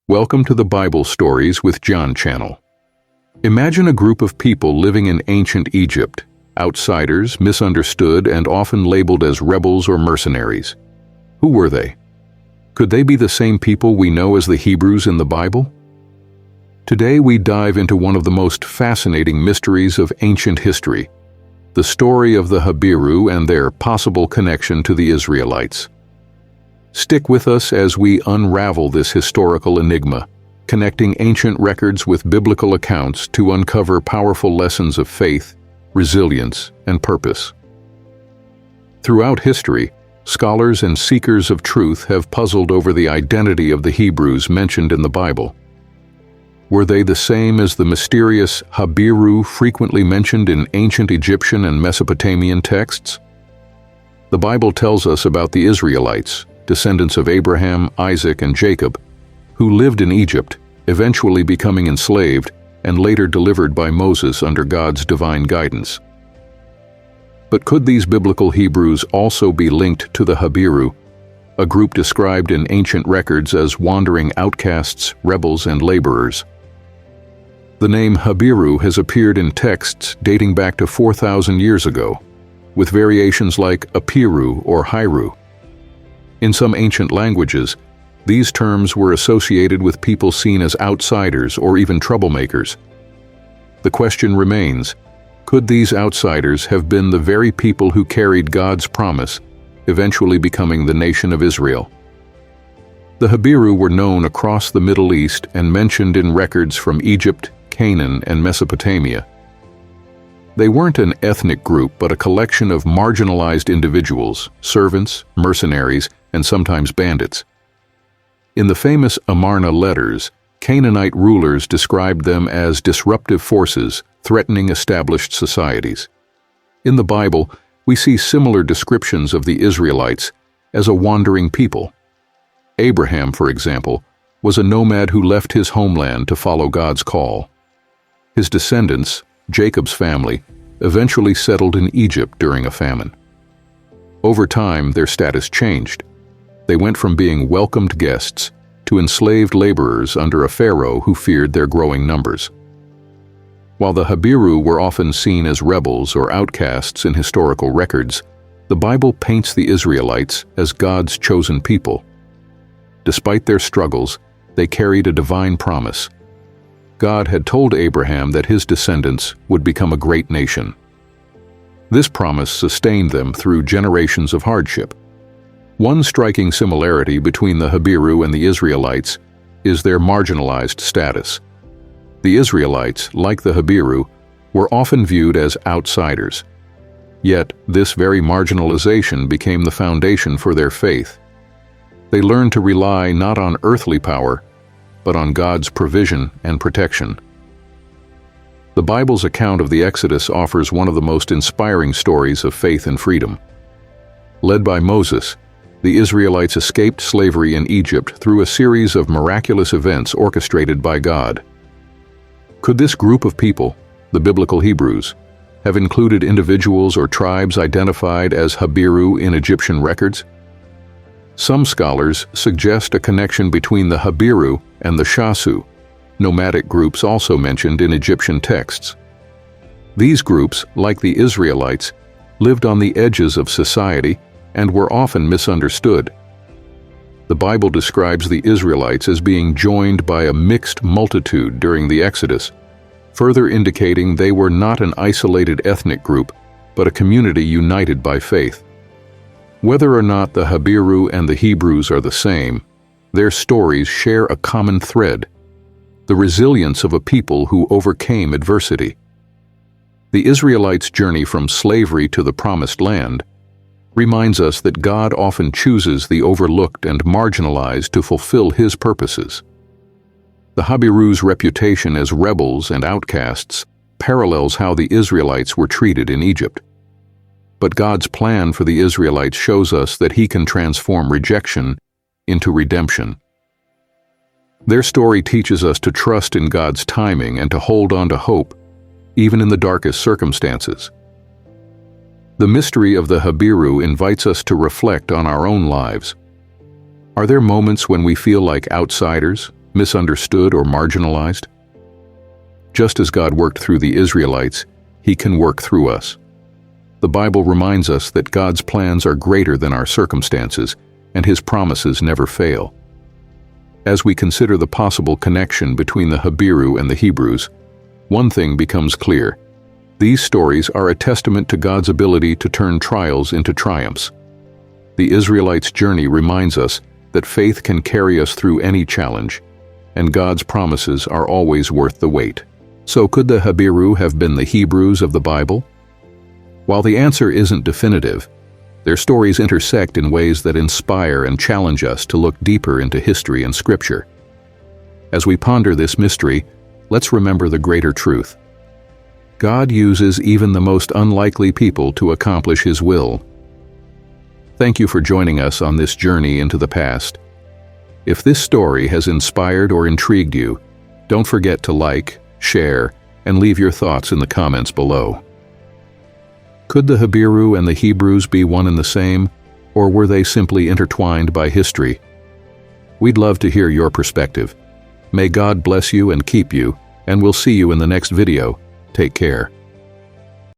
Welcome to the Bible Stories with Gian channel. Imagine a group of people living in ancient Egypt, outsiders, misunderstood, and often labeled as rebels or mercenaries. Who were they? Could they be the same people we know as the Hebrews in the Bible? Today we dive into one of the most fascinating mysteries of ancient history, the story of the Habiru and their possible connection to the Israelites. Stick with us as we unravel this historical enigma, connecting ancient records with biblical accounts to uncover powerful lessons of faith, resilience, and purpose. Throughout history, scholars and seekers of truth have puzzled over the identity of the Hebrews mentioned in the Bible. Were they the same as the mysterious Habiru frequently mentioned in ancient Egyptian and Mesopotamian texts? The Bible tells us about the Israelites, descendants of Abraham, Isaac, and Jacob, who lived in Egypt, eventually becoming enslaved and later delivered by Moses under God's divine guidance. But could these biblical Hebrews also be linked to the Habiru, a group described in ancient records as wandering outcasts, rebels, and laborers? The name Habiru has appeared in texts dating back to 4,000 years ago, with variations like Apiru or Hiru. In some ancient languages, these terms were associated with people seen as outsiders or even troublemakers. The question remains, could these outsiders have been the very people who carried God's promise, eventually becoming the nation of Israel? The Habiru were known across the Middle East and mentioned in records from Egypt, Canaan, and Mesopotamia. They weren't an ethnic group but a collection of marginalized individuals, servants, mercenaries, and sometimes bandits. In the famous Amarna letters, Canaanite rulers described them as disruptive forces threatening established societies. In the Bible, we see similar descriptions of the Israelites as a wandering people. Abraham, for example, was a nomad who left his homeland to follow God's call. His descendants, Jacob's family, eventually settled in Egypt during a famine. Over time, their status changed. They went from being welcomed guests to enslaved laborers under a pharaoh who feared their growing numbers. While the Habiru were often seen as rebels or outcasts in historical records, the Bible paints the Israelites as God's chosen people. Despite their struggles, they carried a divine promise. God had told Abraham that his descendants would become a great nation. This promise sustained them through generations of hardship. One striking similarity between the Habiru and the Israelites is their marginalized status. The Israelites, like the Habiru, were often viewed as outsiders. Yet, this very marginalization became the foundation for their faith. They learned to rely not on earthly power, but on God's provision and protection. The Bible's account of the Exodus offers one of the most inspiring stories of faith and freedom. Led by Moses, the Israelites escaped slavery in Egypt through a series of miraculous events orchestrated by God. Could this group of people, the biblical Hebrews, have included individuals or tribes identified as Habiru in Egyptian records? Some scholars suggest a connection between the Habiru and the Shasu, nomadic groups also mentioned in Egyptian texts. These groups, like the Israelites, lived on the edges of society and were often misunderstood. The Bible describes the Israelites as being joined by a mixed multitude during the Exodus, further indicating they were not an isolated ethnic group, but a community united by faith. Whether or not the Habiru and the Hebrews are the same, their stories share a common thread: the resilience of a people who overcame adversity. The Israelites' journey from slavery to the Promised Land reminds us that God often chooses the overlooked and marginalized to fulfill His purposes. The Habiru's reputation as rebels and outcasts parallels how the Israelites were treated in Egypt. But God's plan for the Israelites shows us that He can transform rejection into redemption. Their story teaches us to trust in God's timing and to hold on to hope, even in the darkest circumstances. The mystery of the Habiru invites us to reflect on our own lives. Are there moments when we feel like outsiders, misunderstood, or marginalized? Just as God worked through the Israelites, He can work through us. The Bible reminds us that God's plans are greater than our circumstances, and His promises never fail. As we consider the possible connection between the Habiru and the Hebrews, one thing becomes clear. These stories are a testament to God's ability to turn trials into triumphs. The Israelites' journey reminds us that faith can carry us through any challenge, and God's promises are always worth the wait. So could the Habiru have been the Hebrews of the Bible? While the answer isn't definitive, their stories intersect in ways that inspire and challenge us to look deeper into history and Scripture. As we ponder this mystery, let's remember the greater truth. God uses even the most unlikely people to accomplish His will. Thank you for joining us on this journey into the past. If this story has inspired or intrigued you, don't forget to like, share, and leave your thoughts in the comments below. Could the Habiru and the Hebrews be one and the same, or were they simply intertwined by history? We'd love to hear your perspective. May God bless you and keep you, and we'll see you in the next video. Take care.